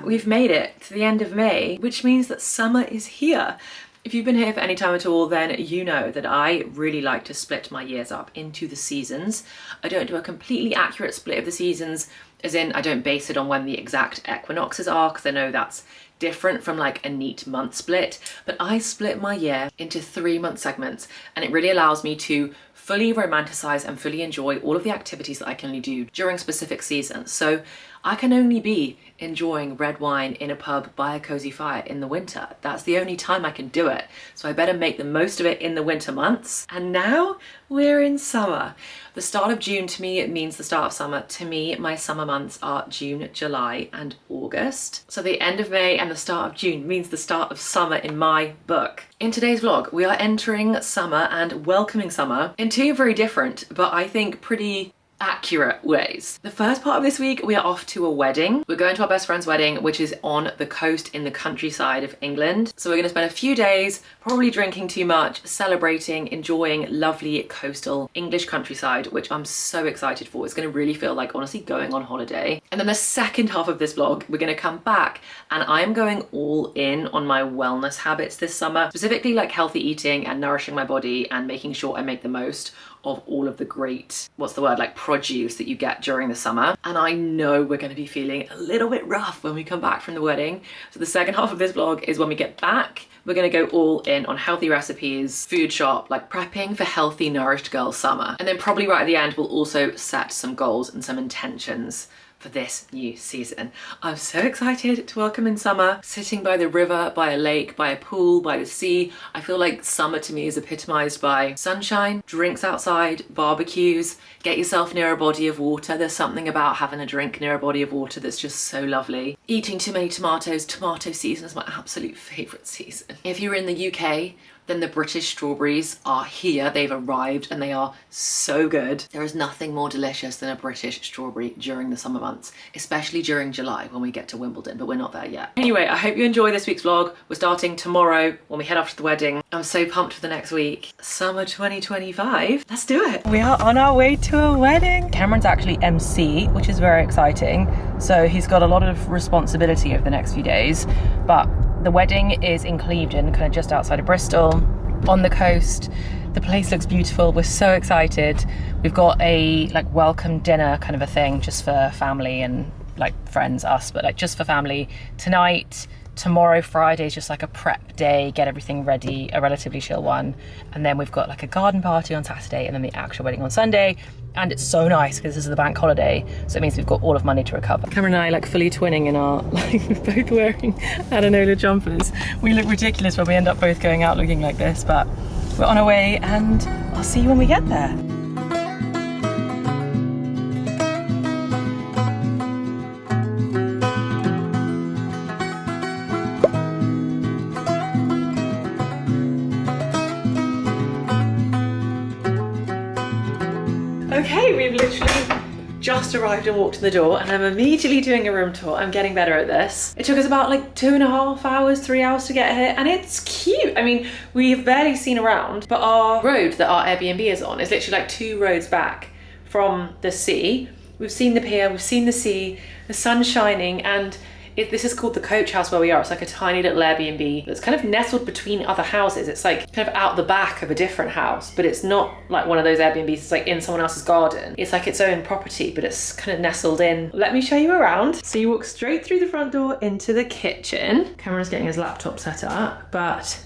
we've made it to the end of May, which means that summer is here. If you've been here for any time at all, then you know that I really like to split my years up into the seasons. I don't do a completely accurate split of the seasons, as in I don't base it on when the exact equinoxes are, because I know that's different from like a neat month split, but I split my year into 3-month segments, and it really allows me to fully romanticize and fully enjoy all of the activities that I can only do during specific seasons. So I can only be enjoying red wine in a pub by a cozy fire in the winter. That's the only time I can do it. So I better make the most of it in the winter months. And now we're in summer. The start of June to me, it means the start of summer. To me, my summer months are June, July, and August. So the end of May and the start of June means the start of summer in my book. In today's vlog, we are entering summer and welcoming summer in two very different, but I think pretty accurate ways. The first part of this week, we are off to a wedding. We're going to our best friend's wedding, which is on the coast in the countryside of England. So we're going to spend a few days probably drinking too much, celebrating, enjoying lovely coastal English countryside, which I'm so excited for. It's going to really feel like honestly going on holiday. And then the second half of this vlog, we're going to come back and I'm going all in on my wellness habits this summer, specifically like healthy eating and nourishing my body and making sure I make the most of all of the great, what's the word, like produce that you get during the summer. And I know we're going to be feeling a little bit rough when we come back from the wedding. So the second half of this vlog is when we get back, we're going to go all in on healthy recipes, food shop, like prepping for healthy, nourished girl summer. And then probably right at the end, we'll also set some goals and some intentions for this new season. I'm so excited to welcome in summer, sitting by the river, by a lake, by a pool, by the sea. I feel like summer to me is epitomized by sunshine, drinks outside, barbecues, get yourself near a body of water. There's something about having a drink near a body of water that's just so lovely. Eating too many tomatoes. Tomato season is my absolute favorite season. If you're in the UK, then the British strawberries are here. They've arrived and they are so good. There is nothing more delicious than a British strawberry during the summer months, especially during July when we get to Wimbledon, but we're not there yet. Anyway, I hope you enjoy this week's vlog. We're starting tomorrow when we head off to the wedding. I'm so pumped for the next week. Summer 2025. Let's do it. We are on our way to a wedding. Cameron's actually MC, which is very exciting. So he's got a lot of responsibility over the next few days, but the wedding is in Clevedon, kind of just outside of Bristol, on the coast. The place looks beautiful. We're so excited. We've got a like welcome dinner kind of a thing just for family and like friends, us, but like just for family tonight. Tomorrow, Friday, is just like a prep day, get everything ready, a relatively chill one. And then we've got like a garden party on Saturday and then the actual wedding on Sunday. And it's so nice because this is the bank holiday. So it means we've got all of Monday to recover. Cameron and I like fully twinning in our, like both wearing Adenola jumpers. We look ridiculous when we end up both going out looking like this, but we're on our way and I'll see you when we get there. Okay, we've literally just arrived and walked in the door and I'm immediately doing a room tour. I'm getting better at this. It took us about like 2.5 hours, 3 hours to get here and it's cute. I mean, we've barely seen around, but our road that our Airbnb is on is literally like 2 roads back from the sea. We've seen the pier, we've seen the sea, the sun's shining, and this is called the Coach House where we are. It's like a tiny little Airbnb that's kind of nestled between other houses. It's like kind of out the back of a different house, but it's not like one of those Airbnbs. It's like in someone else's garden. It's like its own property, but it's kind of nestled in. Let me show you around. So you walk straight through the front door into the kitchen. Cameron's getting his laptop set up, but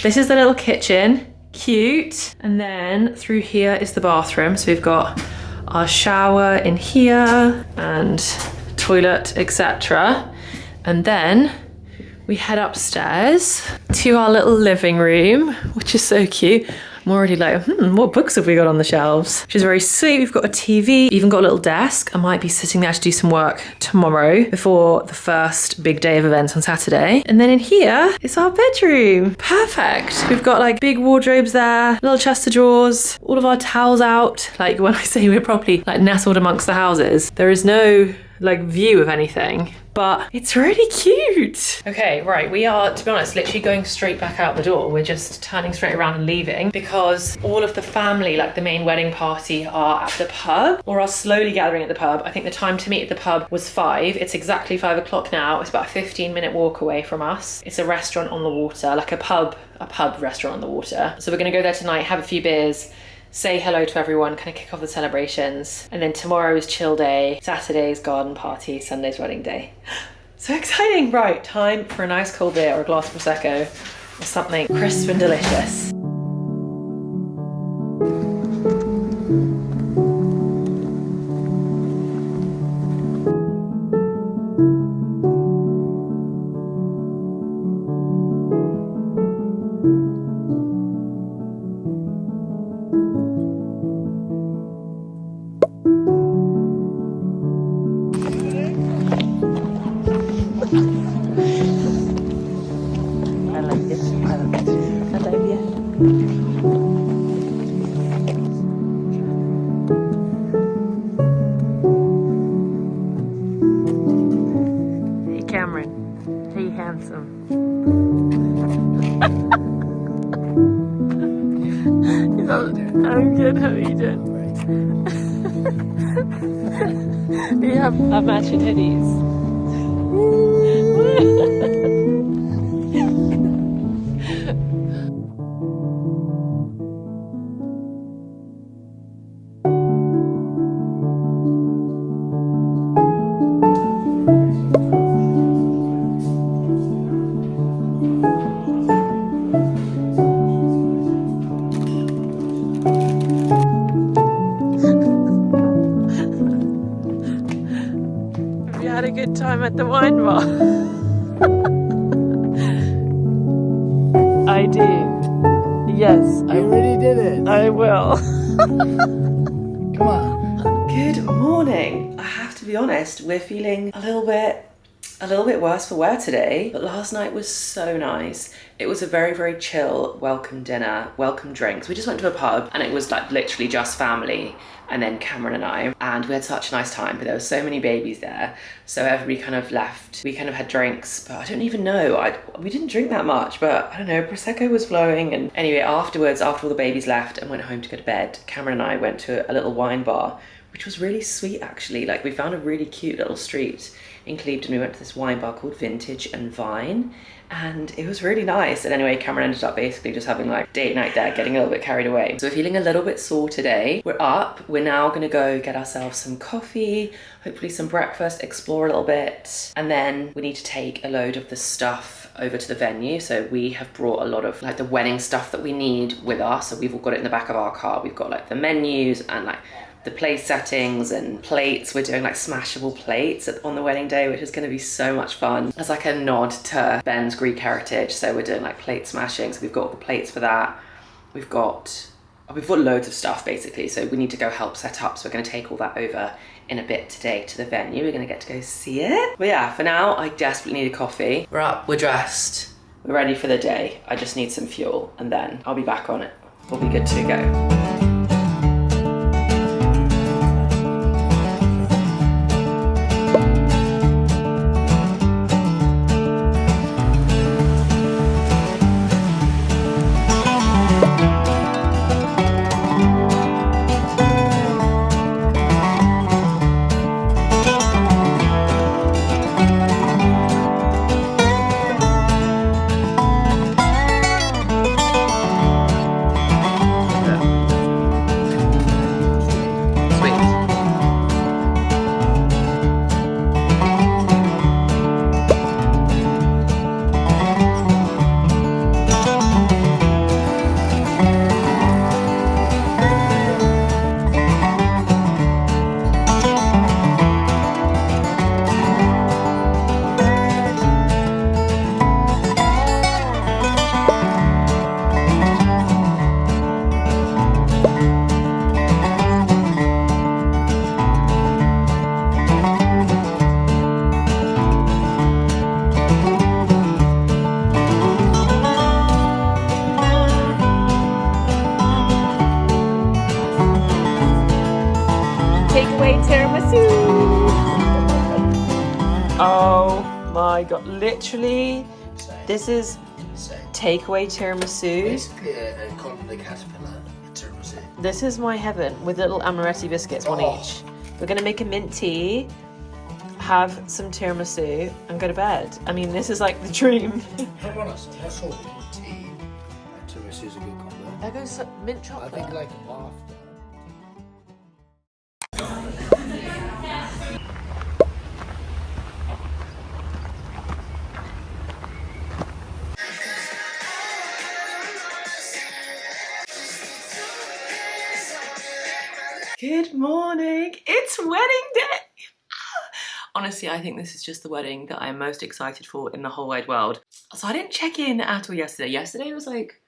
this is the little kitchen. Cute. And then through here is the bathroom. So we've got our shower in here and toilet, etc. And then we head upstairs to our little living room, which is so cute. I'm already like, what books have we got on the shelves? Which is very sweet. We've got a TV, even got a little desk. I might be sitting there to do some work tomorrow before the first big day of events on Saturday. And then in here is our bedroom. Perfect. We've got like big wardrobes there, little chest of drawers, all of our towels out. Like when I say we're properly like nestled amongst the houses, there is no like view of anything, but it's really cute. Okay, right, we are, to be honest, literally going straight back out the door. We're just turning straight around and leaving because all of the family, like the main wedding party, are at the pub, or are slowly gathering at the pub. I think the time to meet at the pub was 5. It's exactly 5 o'clock now. It's about a 15-minute walk away from us. It's a restaurant on the water, like a pub restaurant on the water. So we're gonna go there tonight, have a few beers, say hello to everyone, kind of kick off the celebrations. And then tomorrow is chill day, Saturday's garden party, Sunday's wedding day. So exciting. Right, time for a nice cold beer or a glass of Prosecco or something crisp and delicious. I'm good, how are you doing? We have our matching hoodies. Had a good time at the wine bar. I do. Yes, I already did it. I will. Come on. Good morning. I have to be honest, we're feeling a little bit worse for wear today, but last night was so nice. It was a very, very chill welcome dinner, welcome drinks. We just went to a pub and it was like literally just family and then Cameron and I, and we had such a nice time, but there were so many babies there, so everybody kind of left. We kind of had drinks, but I don't even know, we didn't drink that much, but I don't know, Prosecco was flowing. And anyway, afterwards, after all the babies left and went home to go to bed, Cameron and I went to a little wine bar, which was really sweet actually. Like we found a really cute little street in Clevedon. We went to this wine bar called Vintage and Vine, and it was really nice. And anyway, Cameron ended up basically just having like date night there, getting a little bit carried away. So we're feeling a little bit sore today. We're up, we're now gonna go get ourselves some coffee, hopefully some breakfast, explore a little bit, and then we need to take a load of the stuff over to the venue. So we have brought a lot of like the wedding stuff that we need with us. So we've all got it in the back of our car. We've got like the menus and like the place settings and plates. We're doing like smashable plates on the wedding day, which is going to be so much fun as like a nod to Ben's Greek heritage. So we're doing like plate smashing. So we've got all the plates for that. We've got loads of stuff basically. So we need to go help set up. So we're going to take all that over in a bit today to the venue. We're going to get to go see it. But yeah, for now, I desperately need a coffee. We're up, we're dressed, we're ready for the day. I just need some fuel and then I'll be back on it. We'll be good to go. my god, literally, this is takeaway tiramisu. Basically a colony caterpillar tiramisu. This is my heaven with little amaretti biscuits, one each. We're gonna make a mint tea, have some tiramisu, and go to bed. I mean, this is like the dream. If I'm honest, I thought tea and tiramisu is a good combo. There goes mint chocolate. I think like after. Good morning, it's wedding day! Honestly, I think this is just the wedding that I'm most excited for in the whole wide world. So I didn't check in at all yesterday. Yesterday was like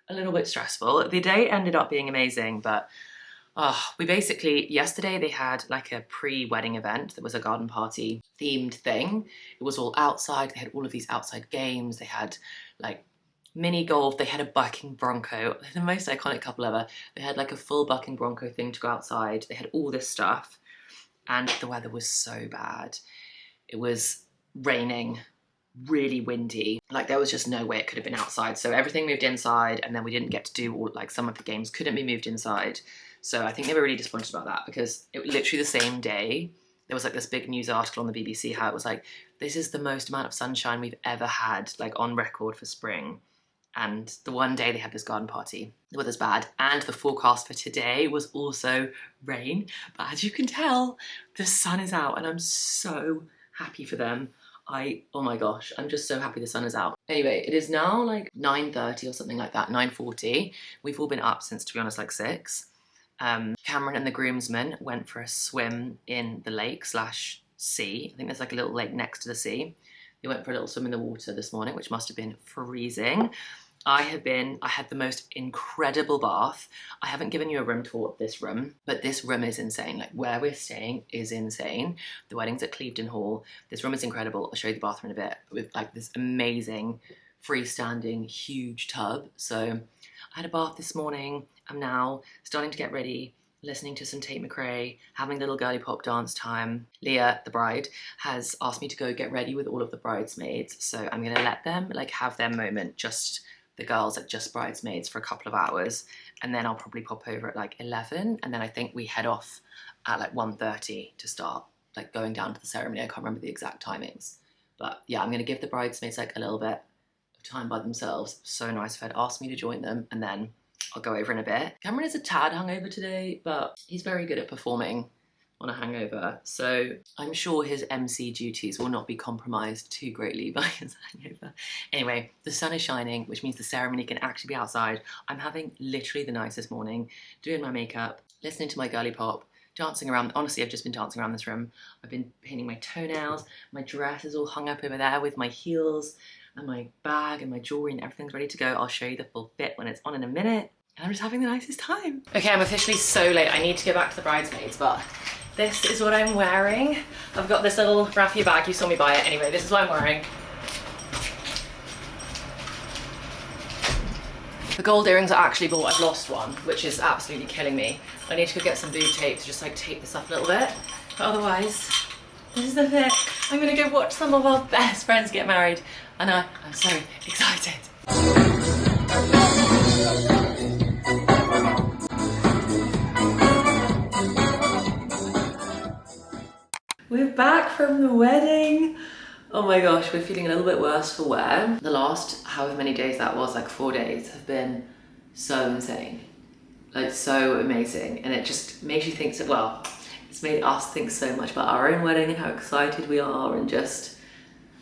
a little bit stressful. The day ended up being amazing, but we basically, yesterday they had like a pre-wedding event that was a garden party themed thing. It was all outside, they had all of these outside games, they had like mini golf, they had a bucking bronco, the most iconic couple ever. They had like a full bucking bronco thing to go outside, they had all this stuff, and the weather was so bad. It was raining, really windy, like there was just no way it could have been outside. So everything moved inside, and then we didn't get to do all, like some of the games couldn't be moved inside. So I think they were really disappointed about that, because it literally the same day, there was like this big news article on the BBC how it was like, this is the most amount of sunshine we've ever had, like on record for spring. And the one day they had this garden party, the weather's bad. And the forecast for today was also rain. But as you can tell, the sun is out, and I'm so happy for them. Oh my gosh, I'm just so happy the sun is out. Anyway, it is now like 9:30 or something like that, 9:40. We've all been up since, to be honest, like 6. Cameron and the groomsmen went for a swim in the lake slash sea. I think there's like a little lake next to the sea. They went for a little swim in the water this morning, which must have been freezing. I had the most incredible bath. I haven't given you a room tour of this room, but this room is insane. Like where we're staying is insane. The wedding's at Clevedon Hall. This room is incredible. I'll show you the bathroom in a bit, with like this amazing freestanding huge tub. So I had a bath this morning. I'm now starting to get ready, listening to some Tate McRae, having a little girly pop dance time. Leah, the bride, has asked me to go get ready with all of the bridesmaids. So I'm gonna let them like have their moment, just the girls, like just bridesmaids, for a couple of hours. And then I'll probably pop over at like 11. And then I think we head off at like 1:30 to start like going down to the ceremony. I can't remember the exact timings. But yeah, I'm gonna give the bridesmaids like a little bit of time by themselves. So nice if they'd asked me to join them, and then I'll go over in a bit. Cameron is a tad hungover today, but he's very good at performing on a hangover. So I'm sure his MC duties will not be compromised too greatly by his hangover. Anyway, the sun is shining, which means the ceremony can actually be outside. I'm having literally the nicest morning, doing my makeup, listening to my girly pop, dancing around. Honestly, I've just been dancing around this room. I've been painting my toenails. My dress is all hung up over there with my heels and my bag and my jewelry, and everything's ready to go. I'll show you the full fit when it's on in a minute. And I'm just having the nicest time. Okay, I'm officially so late. I need to go back to the bridesmaids, but this is what I'm wearing. I've got this little raffia bag. You saw me buy it. Anyway, this is what I'm wearing. The gold earrings are actually bought. I've lost one, which is absolutely killing me. I need to go get some boob tape to just like tape this up a little bit. But otherwise, this is the fit. I'm gonna go watch some of our best friends get married. And I'm so excited. We're back from the wedding. Oh my gosh, we're feeling a little bit worse for wear. The last however many days that was, like 4 days, have been so insane. Like so amazing. And it just makes you think, well, it's made us think so much about our own wedding and how excited we are, and just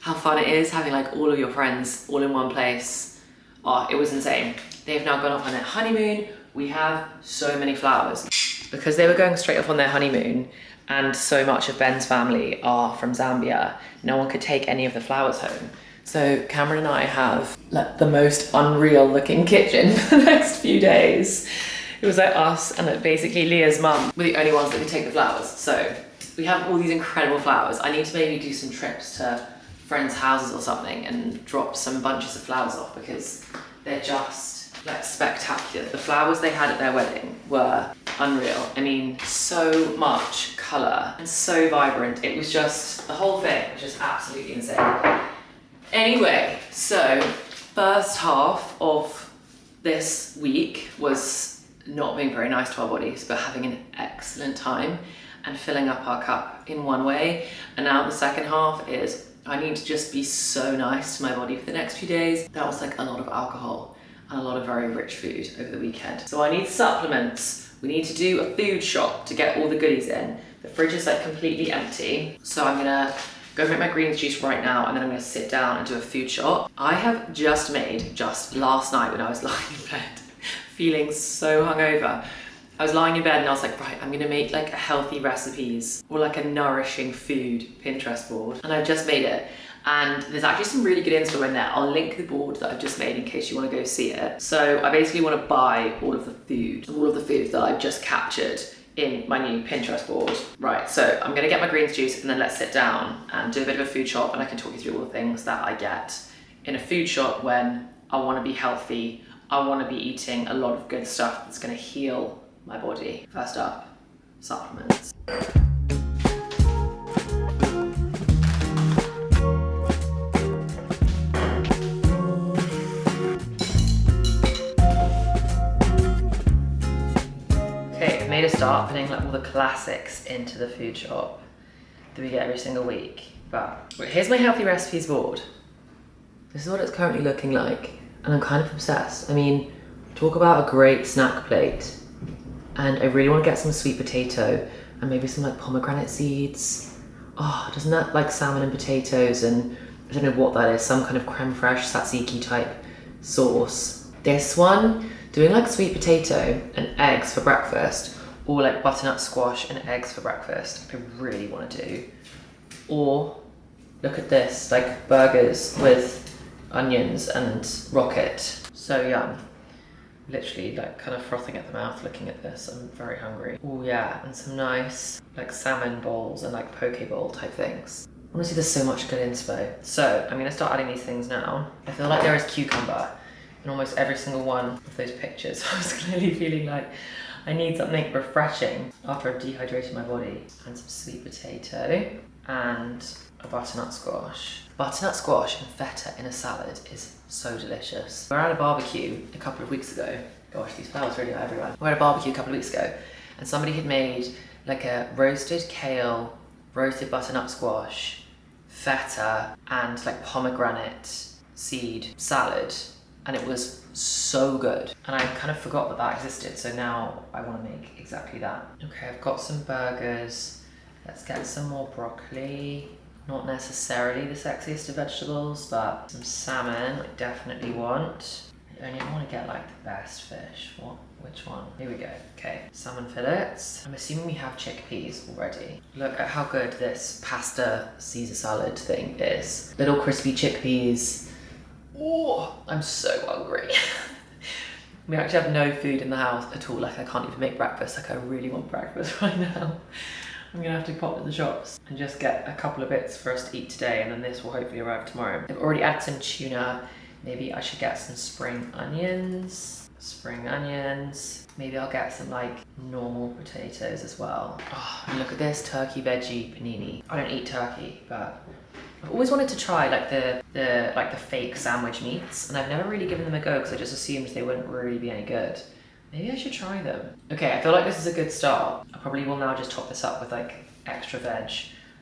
how fun it is having like all of your friends all in one place. Oh, it was insane. They've now gone off on their honeymoon. We have so many flowers. Because they were going straight off on their honeymoon, and so much of Ben's family are from Zambia, no one could take any of the flowers home. So Cameron and I have like the most unreal looking kitchen for the next few days. It was like us and like basically Leah's mum were the only ones that could take the flowers. So we have all these incredible flowers. I need to maybe do some trips to friends' houses or something and drop some bunches of flowers off, because they're just like spectacular. The flowers they had at their wedding were unreal. I mean, so much colour and so vibrant. It was just, the whole thing was just absolutely insane. Anyway, so first half of this week was not being very nice to our bodies, but having an excellent time and filling up our cup in one way. And now the second half is I need to just be so nice to my body for the next few days. That was like a lot of alcohol and a lot of very rich food over the weekend. So I need supplements. We need to do a food shop to get all the goodies in. The fridge is like completely empty. So I'm gonna go make my greens juice right now, and then I'm gonna sit down and do a food shop. I have just last night when I was lying in bed, feeling so hungover. I was lying in bed and I was like, right, I'm gonna make like a healthy recipes or like a nourishing food Pinterest board. And I've just made it. And there's actually some really good info in there. I'll link the board that I've just made in case you wanna go see it. So I basically wanna buy all of the food that I've just captured in my new Pinterest board. Right, so I'm gonna get my greens juice and then let's sit down and do a bit of a food shop, and I can talk you through all the things that I get in a food shop when I wanna be healthy. I wanna be eating a lot of good stuff that's gonna heal my body. First up, supplements. Made a start putting like all the classics into the food shop that we get every single week. But here's my healthy recipes board. This is what it's currently looking like, and I'm kind of obsessed. I mean, talk about a great snack plate. And I really want to get some sweet potato and maybe some like pomegranate seeds. Oh, doesn't that like salmon and potatoes, and I don't know what that is, some kind of creme fraiche tzatziki type sauce. This one, doing like sweet potato and eggs for breakfast, or like butternut squash and eggs for breakfast, I really want to do. Or look at this, like burgers with onions and rocket. So yum. Literally like kind of frothing at the mouth looking at this. I'm very hungry. Oh yeah, and some nice like salmon bowls and like poke bowl type things. Honestly, there's so much good inspo. So I'm gonna start adding these things now. I feel like there is cucumber in almost every single one of those pictures. I was clearly feeling like I need something refreshing after I've dehydrated my body. And some sweet potato and a butternut squash. Butternut squash and feta in a salad is so delicious. We were at a barbecue a couple of weeks ago. Gosh, these flowers really are everywhere. We were at a barbecue a couple of weeks ago and somebody had made like a roasted kale, roasted butternut squash, feta, and like pomegranate seed salad. And it was so good. And I kind of forgot that that existed, so now I want to make exactly that. Okay, I've got some burgers. Let's get some more broccoli. Not necessarily the sexiest of vegetables, but some salmon I definitely want. I only want to get like the best fish. Which one? Here we go. Okay, salmon fillets. I'm assuming we have chickpeas already. Look at how good this pasta Caesar salad thing is. Little crispy chickpeas. Oh, I'm so hungry. We actually have no food in the house at all. Like I can't even make breakfast. Like I really want breakfast right now. I'm gonna have to pop to the shops and just get a couple of bits for us to eat today, and then this will hopefully arrive tomorrow. I've already added some tuna. Maybe I should get some spring onions. Maybe I'll get some like normal potatoes as well. Oh, and look at this turkey veggie panini. I don't eat turkey, but I've always wanted to try like the fake sandwich meats, and I've never really given them a go because I just assumed they wouldn't really be any good. Maybe I should try them. Okay, I feel like this is a good start. I probably will now just top this up with like extra veg.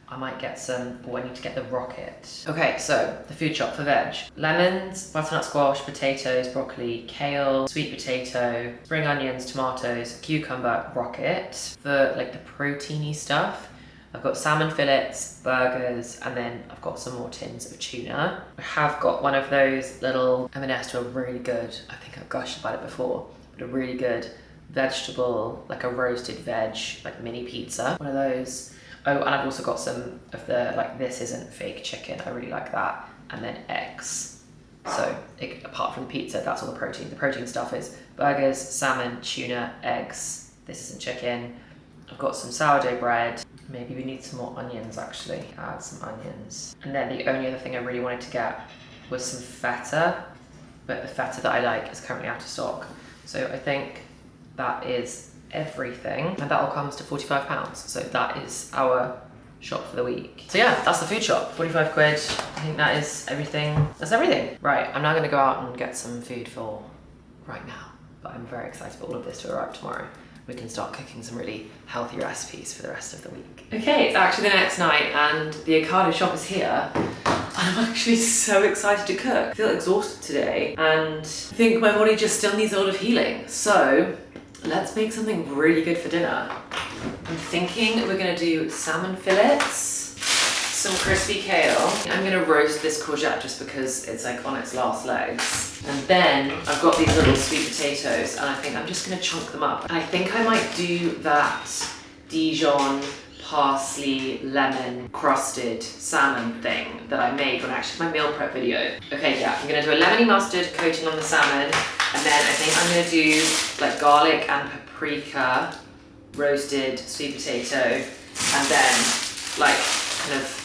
I might get some, I need to get the rocket. Okay, so the food shop for veg. Lemons, butternut squash, potatoes, broccoli, kale, sweet potato, spring onions, tomatoes, cucumber, rocket. For like the proteiny stuff, I've got salmon fillets, burgers, and then I've got some more tins of tuna. I have got one of those little M&S to a really good, I think I've gushed about it before, but a really good vegetable, like a roasted veg, like mini pizza. One of those. Oh, and I've also got some of the, like, this isn't fake chicken. I really like that. And then eggs. So apart from the pizza, that's all the protein. The protein stuff is burgers, salmon, tuna, eggs. This isn't chicken. I've got some sourdough bread. Maybe we need some more onions, actually. Add some onions. And then the only other thing I really wanted to get was some feta. But the feta that I like is currently out of stock. So I think that is everything, and that all comes to £45. So that is our shop for the week. So yeah, that's the food shop. 45 quid. I think that is everything. That's everything. Right, I'm now gonna go out and get some food for right now. But I'm very excited for all of this to arrive tomorrow. We can start cooking some really healthy recipes for the rest of the week. Okay, it's actually the next night and the Ocado shop is here. And I'm actually so excited to cook. I feel exhausted today and I think my body just still needs a lot of healing. So let's make something really good for dinner. I'm thinking we're gonna do salmon fillets, some crispy kale. I'm gonna roast this courgette just because it's like on its last legs. And then I've got these little sweet potatoes and I think I'm just gonna chunk them up. And I think I might do that Dijon parsley lemon crusted salmon thing that I made when I actually did my meal prep video. Okay, yeah, I'm gonna do a lemony mustard coating on the salmon, and then I think I'm gonna do like garlic and paprika roasted sweet potato, and then like kind of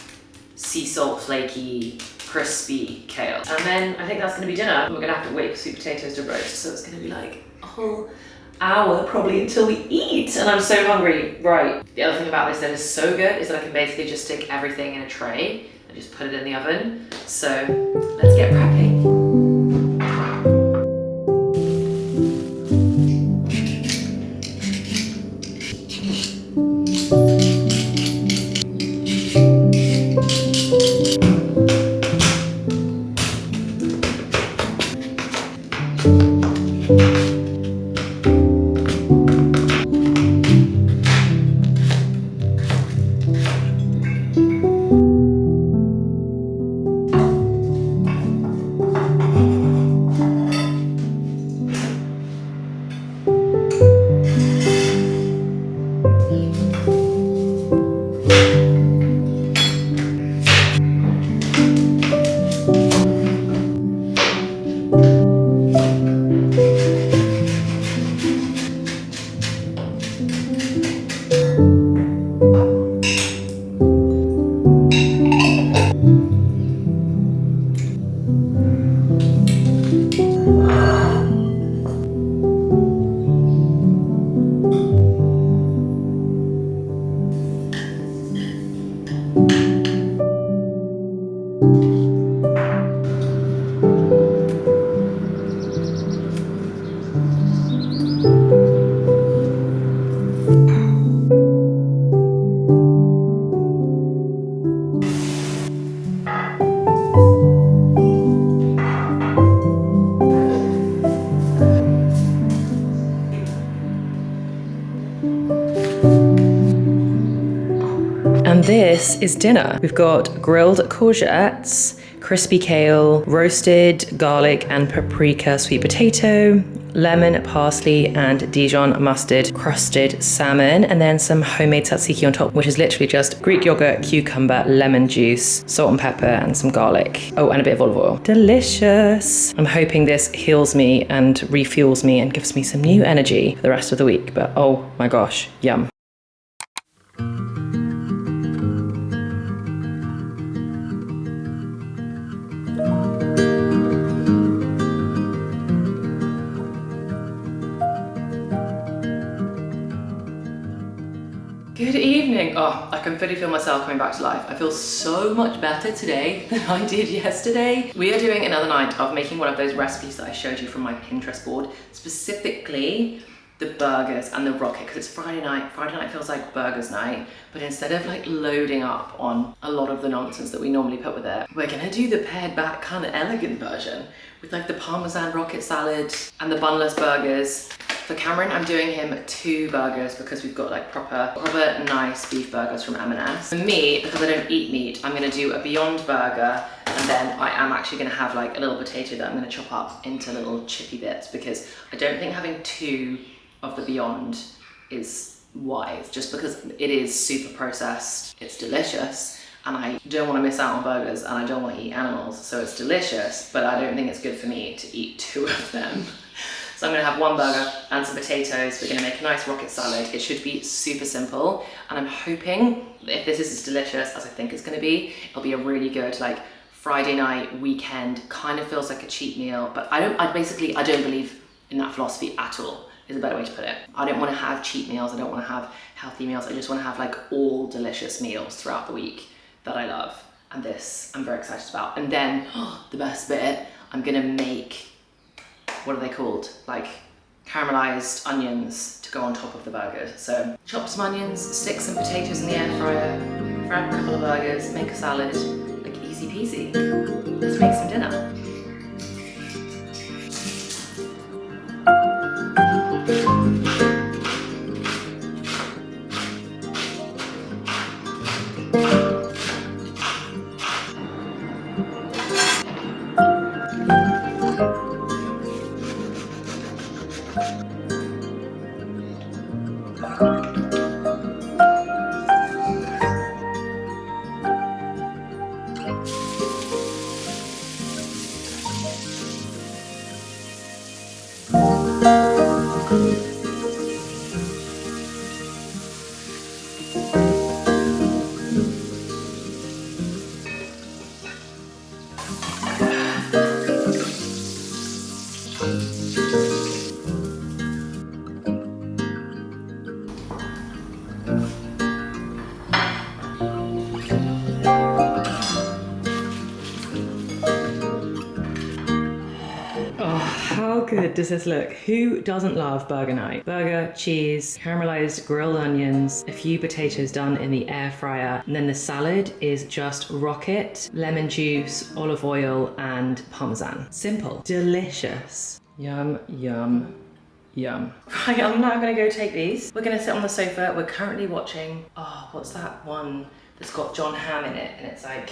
sea salt flaky crispy kale. And then I think that's gonna be dinner. We're gonna have to wait for sweet potatoes to roast, so it's gonna be like a whole hour probably until we eat, and I'm so hungry. Right, the other thing about this that is so good is that I can basically just stick everything in a tray and just put it in the oven. So let's get prepping. And this is dinner. We've got grilled courgettes, crispy kale, roasted garlic and paprika sweet potato, lemon, parsley and Dijon mustard crusted salmon, and then some homemade tzatziki on top, which is literally just Greek yogurt, cucumber, lemon juice, salt and pepper and some garlic. Oh, and a bit of olive oil. Delicious. I'm hoping this heals me and refuels me and gives me some new energy for the rest of the week, but oh my gosh, yum. Good evening. Oh, I can fully feel myself coming back to life. I feel so much better today than I did yesterday. We are doing another night of making one of those recipes that I showed you from my Pinterest board, specifically the burgers and the rocket, because it's Friday night. Friday night feels like burgers night, but instead of like loading up on a lot of the nonsense that we normally put with it, we're gonna do the pared back kind of elegant version with like the Parmesan rocket salad and the bunless burgers. For Cameron, I'm doing him 2 burgers because we've got like proper nice beef burgers from M&S. For me, because I don't eat meat, I'm gonna do a Beyond burger, and then I am actually gonna have like a little potato that I'm gonna chop up into little chippy bits, because I don't think having 2 of the Beyond is wise, just because it is super processed. It's delicious, and I don't want to miss out on burgers, and I don't want to eat animals, so it's delicious, but I don't think it's good for me to eat 2 of them. So I'm gonna have 1 burger and some potatoes. We're gonna make a nice rocket salad. It should be super simple, and I'm hoping that if this is as delicious as I think it's gonna be, it'll be a really good like Friday night, weekend, kind of feels like a cheat meal, but I don't believe in that philosophy at all. is a better way to put it. I don't want to have cheat meals, I don't want to have healthy meals, I just want to have like all delicious meals throughout the week that I love. And this I'm very excited about. And then the best bit, I'm gonna make, what are they called? Like caramelized onions to go on top of the burgers. So chop some onions, stick some potatoes in the air fryer, fry up a couple of burgers, make a salad, like easy peasy. Let's make some dinner. How good does this look? Who doesn't love burger night? Burger, cheese, caramelized grilled onions, a few potatoes done in the air fryer, and then the salad is just rocket, lemon juice, olive oil, and parmesan. Simple. Delicious. Yum, yum, yum. Right, I'm now gonna go take these. We're gonna sit on the sofa. We're currently watching, what's that one that's got John Hamm in it? And it's like,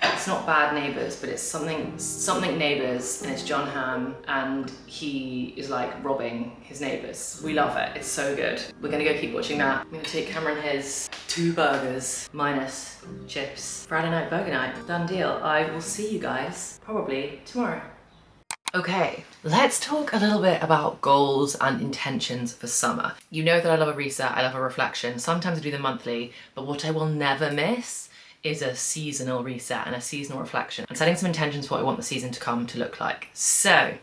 it's not Bad Neighbours, but it's something Neighbours, and it's John Hamm, and he is like robbing his neighbours. We love it, it's so good. We're gonna go keep watching that. I'm gonna take Cameron his 2 burgers, minus chips. Friday night, burger night, done deal. I will see you guys probably tomorrow. Okay, let's talk a little bit about goals and intentions for summer. You know that I love a reset, I love a reflection. Sometimes I do them monthly, but what I will never miss is a seasonal reset and a seasonal reflection and setting some intentions for what I want the season to come to look like. So,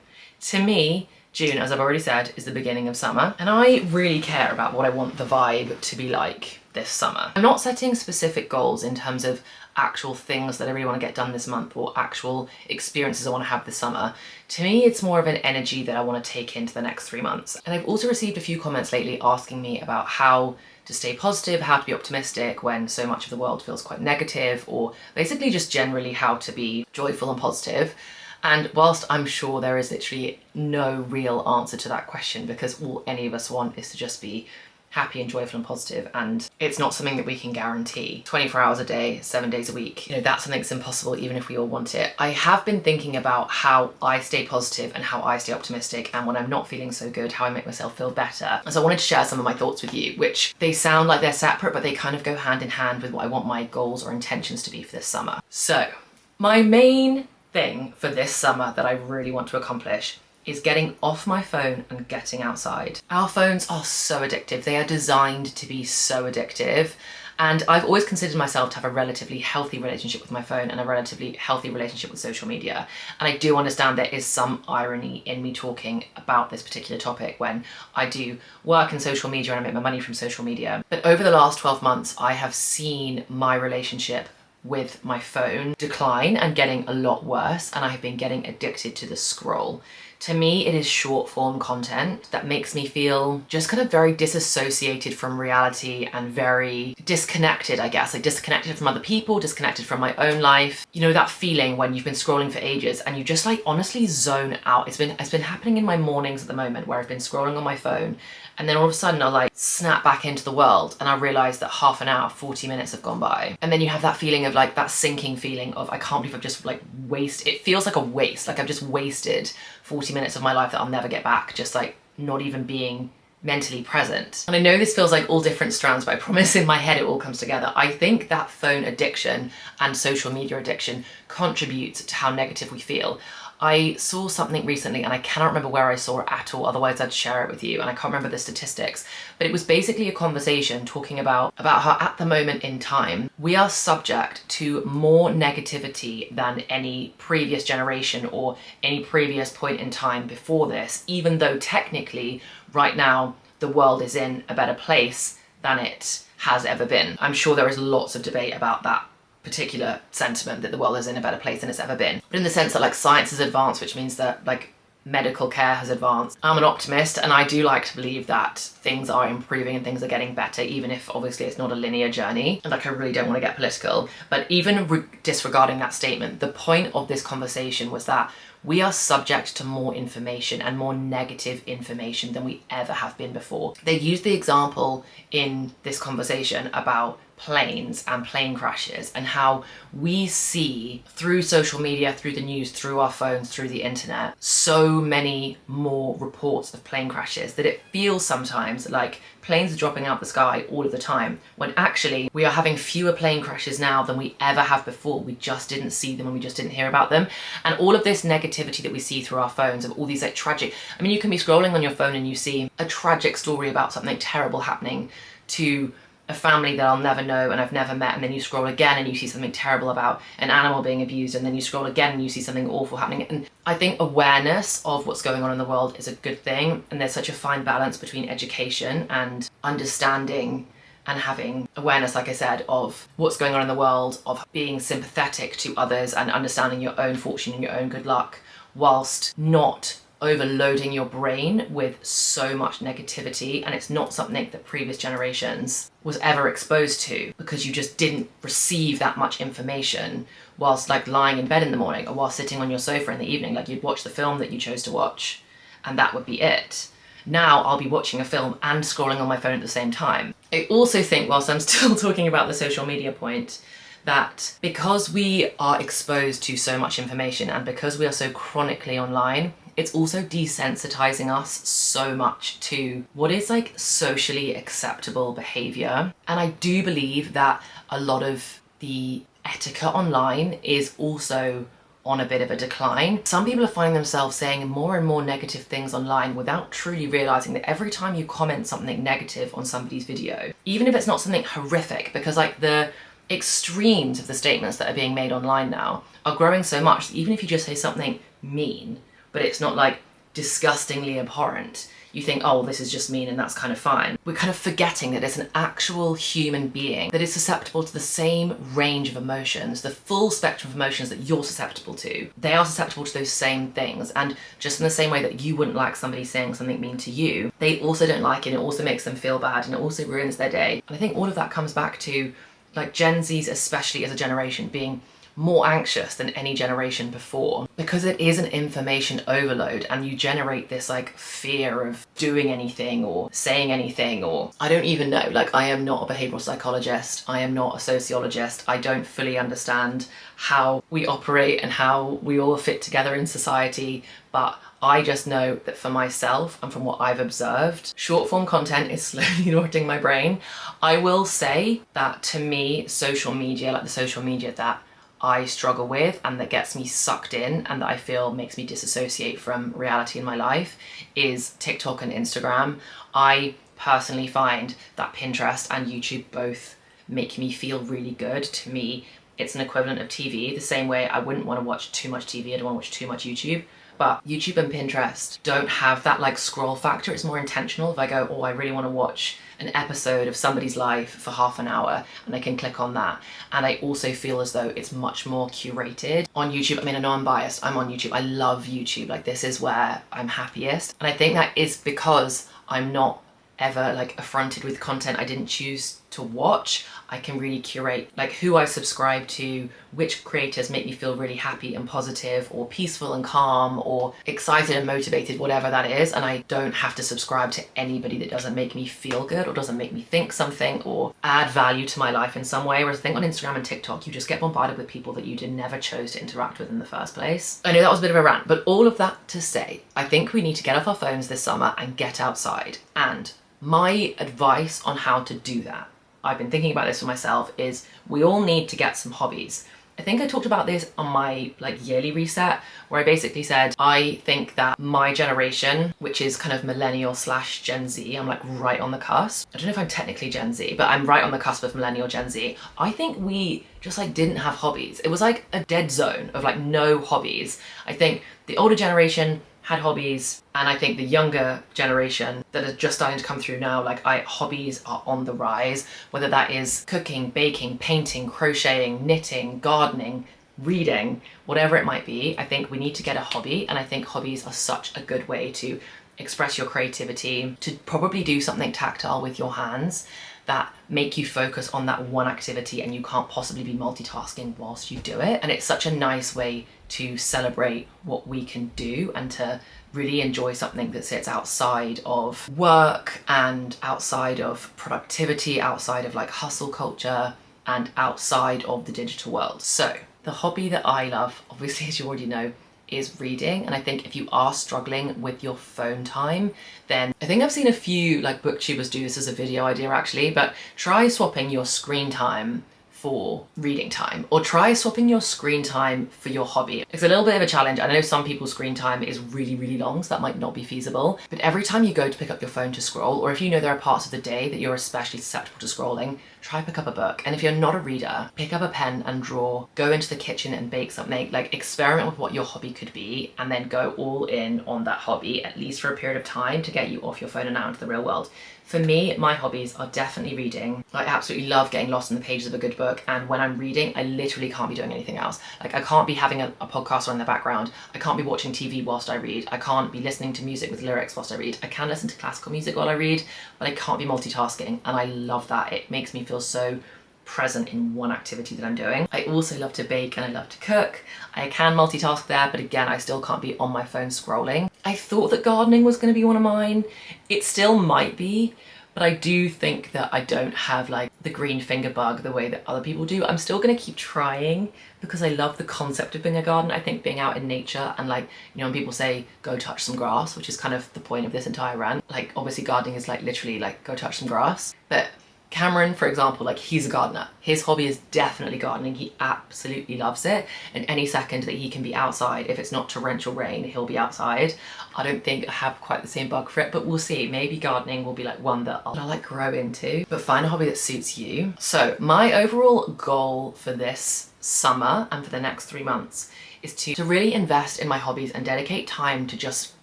to me, June, as I've already said, is the beginning of summer, and I really care about what I want the vibe to be like this summer. I'm not setting specific goals in terms of actual things that I really want to get done this month or actual experiences I want to have this summer. To me, it's more of an energy that I want to take into the next 3 months. And I've also received a few comments lately asking me about how to stay positive, how to be optimistic when so much of the world feels quite negative, or basically just generally how to be joyful and positive. And whilst I'm sure there is literally no real answer to that question, because all any of us want is to just be happy and joyful and positive, and it's not something that we can guarantee 24 hours a day, 7 days a week. You know, that's something that's impossible even if we all want it. I have been thinking about how I stay positive and how I stay optimistic, and when I'm not feeling so good, how I make myself feel better. And so I wanted to share some of my thoughts with you, which they sound like they're separate, but they kind of go hand in hand with what I want my goals or intentions to be for this summer. So, my main thing for this summer that I really want to accomplish is getting off my phone and getting outside. Our phones are so addictive. They are designed to be so addictive. And I've always considered myself to have a relatively healthy relationship with my phone and a relatively healthy relationship with social media. And I do understand there is some irony in me talking about this particular topic when I do work in social media and I make my money from social media. But over the last 12 months, I have seen my relationship with my phone decline and getting a lot worse, and I have been getting addicted to the scroll. To me, it is short form content that makes me feel just kind of very disassociated from reality and very disconnected, I guess. Like disconnected from other people, disconnected from my own life. You know, that feeling when you've been scrolling for ages and you just like honestly zone out. It's been happening in my mornings at the moment where I've been scrolling on my phone, and then all of a sudden I'll like snap back into the world and I realise that half an hour, 40 minutes have gone by. And then you have that feeling of like that sinking feeling of I can't believe I've just like it feels like a waste. Like I've just wasted 40 minutes of my life that I'll never get back, just like not even being mentally present. And I know this feels like all different strands, but I promise in my head it all comes together. I think that phone addiction and social media addiction contributes to how negative we feel. I saw something recently and I cannot remember where I saw it at all, otherwise I'd share it with you, and I can't remember the statistics, but it was basically a conversation talking about how at the moment in time we are subject to more negativity than any previous generation or any previous point in time before this, even though technically right now the world is in a better place than it has ever been. I'm sure there is lots of debate about that particular sentiment, that the world is in a better place than it's ever been. But in the sense that like science has advanced, which means that like medical care has advanced, I'm an optimist, and I do like to believe that things are improving and things are getting better, even if obviously it's not a linear journey. And like, I really don't want to get political, but even disregarding that statement, the point of this conversation was that we are subject to more information and more negative information than we ever have been before. They used the example in this conversation about planes and plane crashes, and how we see through social media, through the news, through our phones, through the internet, so many more reports of plane crashes that it feels sometimes like planes are dropping out the sky all of the time, when actually we are having fewer plane crashes now than we ever have before. We just didn't see them and we just didn't hear about them. And all of this negativity that we see through our phones, of all these like tragic, I mean, you can be scrolling on your phone and you see a tragic story about something terrible happening to a family that I'll never know and I've never met, and then you scroll again and you see something terrible about an animal being abused, and then you scroll again and you see something awful happening. And I think awareness of what's going on in the world is a good thing, and there's such a fine balance between education and understanding and having awareness, like I said, of what's going on in the world, of being sympathetic to others and understanding your own fortune and your own good luck, whilst not overloading your brain with so much negativity. And it's not something that previous generations was ever exposed to, because you just didn't receive that much information whilst like lying in bed in the morning or while sitting on your sofa in the evening. Like, you'd watch the film that you chose to watch and that would be it. Now I'll be watching a film and scrolling on my phone at the same time. I also think, whilst I'm still talking about the social media point, that because we are exposed to so much information and because we are so chronically online, it's also desensitizing us so much to what is like socially acceptable behavior. And I do believe that a lot of the etiquette online is also on a bit of a decline. Some people are finding themselves saying more and more negative things online without truly realizing that every time you comment something negative on somebody's video, even if it's not something horrific, because like the extremes of the statements that are being made online now are growing so much that even if you just say something mean, but it's not like disgustingly abhorrent, you think, oh, well, this is just mean and that's kind of fine. We're kind of forgetting that it's an actual human being that is susceptible to the same range of emotions, the full spectrum of emotions that you're susceptible to. They are susceptible to those same things. And just in the same way that you wouldn't like somebody saying something mean to you, they also don't like it, and it also makes them feel bad, and it also ruins their day. And I think all of that comes back to like Gen Zs, especially as a generation, being more anxious than any generation before, because it is an information overload, and you generate this like fear of doing anything or saying anything, or I don't even know, like I am not a behavioral psychologist, I am not a sociologist, I don't fully understand how we operate and how we all fit together in society, but I just know that for myself and from what I've observed, short form content is slowly rotting my brain. I will say that to me, social media, like the social media that I struggle with and that gets me sucked in and that I feel makes me disassociate from reality in my life, is TikTok and Instagram. I personally find that Pinterest and YouTube both make me feel really good. To me, it's an equivalent of TV, the same way I wouldn't want to watch too much TV, I don't want to watch too much YouTube. But YouTube and Pinterest don't have that like scroll factor. It's more intentional. If I go, oh, I really want to watch an episode of somebody's life for half an hour, and I can click on that. And I also feel as though it's much more curated. On YouTube, I mean, I know I'm biased, I'm on YouTube, I love YouTube, like this is where I'm happiest. And I think that is because I'm not ever like affronted with content I didn't choose to watch. I can really curate like who I subscribe to, which creators make me feel really happy and positive, or peaceful and calm, or excited and motivated, whatever that is. And I don't have to subscribe to anybody that doesn't make me feel good or doesn't make me think something or add value to my life in some way. Whereas I think on Instagram and TikTok, you just get bombarded with people that you never chose to interact with in the first place. I know that was a bit of a rant, but all of that to say, I think we need to get off our phones this summer and get outside. And my advice on how to do that, I've been thinking about this for myself, is we all need to get some hobbies. I think I talked about this on my like yearly reset, where I basically said, I think that my generation, which is kind of millennial / Gen Z, I'm like right on the cusp. I don't know if I'm technically Gen Z, but I'm right on the cusp of millennial Gen Z. I think we just like didn't have hobbies. It was like a dead zone of like no hobbies. I think the older generation had hobbies, and I think the younger generation that are just starting to come through now, like hobbies are on the rise, whether that is cooking, baking, painting, crocheting, knitting, gardening, reading, whatever it might be. I think we need to get a hobby, and I think hobbies are such a good way to express your creativity, to probably do something tactile with your hands that make you focus on that one activity and you can't possibly be multitasking whilst you do it. And it's such a nice way to celebrate what we can do and to really enjoy something that sits outside of work and outside of productivity, outside of like hustle culture and outside of the digital world. So the hobby that I love, obviously, as you already know, is reading. And I think if you are struggling with your phone time, then I think I've seen a few like booktubers do this as a video idea actually, but try swapping your screen time for reading time, or try swapping your screen time for your hobby. It's a little bit of a challenge. I know some people's screen time is really, really long, so that might not be feasible, but every time you go to pick up your phone to scroll, or if you know there are parts of the day that you're especially susceptible to scrolling, try pick up a book. And if you're not a reader, pick up a pen and draw, go into the kitchen and bake something, like experiment with what your hobby could be, and then go all in on that hobby, at least for a period of time, to get you off your phone and out into the real world. For me, my hobbies are definitely reading. I absolutely love getting lost in the pages of a good book, and when I'm reading, I literally can't be doing anything else. Like I can't be having a podcast on in the background, I can't be watching TV whilst I read, I can't be listening to music with lyrics whilst I read. I can listen to classical music while I read, but I can't be multitasking, and I love that. It makes me feel so present in one activity that I'm doing. I also love to bake and I love to cook. I can multitask there, but again, I still can't be on my phone scrolling. I thought that gardening was going to be one of mine. It still might be, but I do think that I don't have like the green finger bug the way that other people do. I'm still going to keep trying because I love the concept of being a gardener. I think being out in nature and like, you know, when people say go touch some grass, which is kind of the point of this entire rant, like obviously gardening is like literally like go touch some grass, but Cameron, for example, like he's a gardener. His hobby is definitely gardening. He absolutely loves it. And any second that he can be outside, if it's not torrential rain, he'll be outside. I don't think I have quite the same bug for it, but we'll see. Maybe gardening will be like one that I'll like grow into, but find a hobby that suits you. So my overall goal for this summer and for the next 3 months is to really invest in my hobbies and dedicate time to just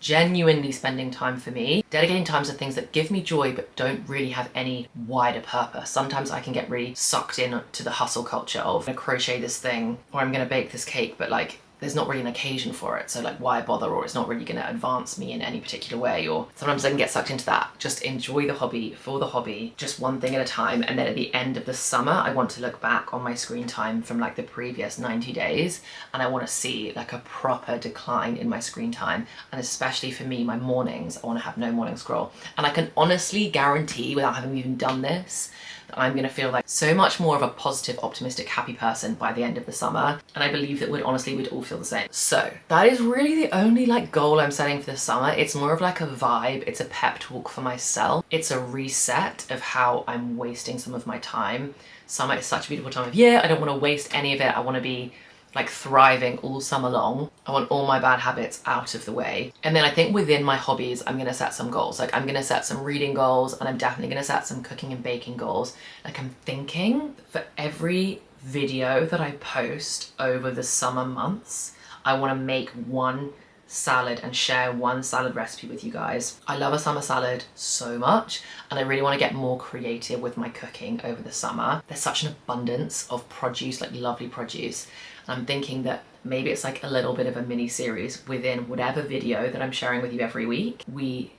genuinely spending time for me. Dedicating time to things that give me joy but don't really have any wider purpose. Sometimes I can get really sucked in to the hustle culture of I'm gonna crochet this thing or I'm gonna bake this cake, but like there's not really an occasion for it, so like why bother, or it's not really going to advance me in any particular way, or sometimes I can get sucked into that. Just enjoy the hobby for the hobby, just one thing at a time, and then at the end of the summer I want to look back on my screen time from like the previous 90 days and I want to see like a proper decline in my screen time, and especially for me, my mornings, I want to have no morning scroll. And I can honestly guarantee, without having even done this, I'm going to feel like so much more of a positive, optimistic, happy person by the end of the summer. And I believe that we'd all feel the same. So that is really the only like goal I'm setting for this summer. It's more of like a vibe. It's a pep talk for myself. It's a reset of how I'm wasting some of my time. Summer is such a beautiful time of year. I don't want to waste any of it. I want to be like thriving all summer long. I want all my bad habits out of the way. And then I think within my hobbies, I'm gonna set some goals. Like I'm gonna set some reading goals, and I'm definitely gonna set some cooking and baking goals. Like I'm thinking for every video that I post over the summer months, I wanna make one salad and share one salad recipe with you guys. I love a summer salad so much, and I really want to get more creative with my cooking over the summer. There's such an abundance of produce, like lovely produce. And I'm thinking that maybe it's like a little bit of a mini series within whatever video that I'm sharing with you every week. We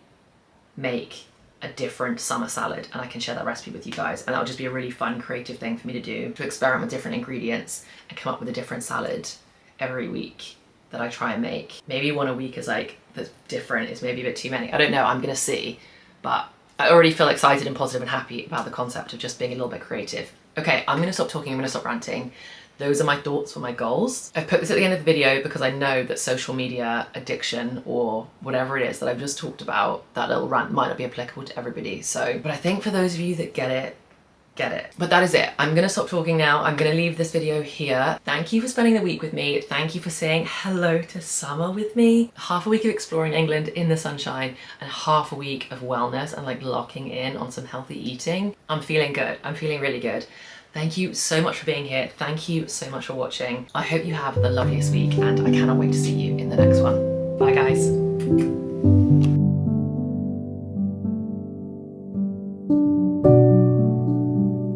make a different summer salad and I can share that recipe with you guys, and that'll just be a really fun creative thing for me to do, to experiment with different ingredients and come up with a different salad every week that I try and make. Maybe one a week is like, that's different, is maybe a bit too many. I don't know, I'm gonna see. But I already feel excited and positive and happy about the concept of just being a little bit creative. Okay, I'm gonna stop talking, I'm gonna stop ranting. Those are my thoughts for my goals. I've put this at the end of the video because I know that social media addiction, or whatever it is that I've just talked about, that little rant might not be applicable to everybody. So, but I think for those of you that get it. But that is it. I'm gonna stop talking now. I'm gonna leave this video here. Thank you for spending the week with me. Thank you for saying hello to summer with me. Half a week of exploring England in the sunshine and half a week of wellness and like locking in on some healthy eating. I'm feeling good. I'm feeling really good. Thank you so much for being here. Thank you so much for watching. I hope you have the loveliest week, and I cannot wait to see you in the next one. Bye guys.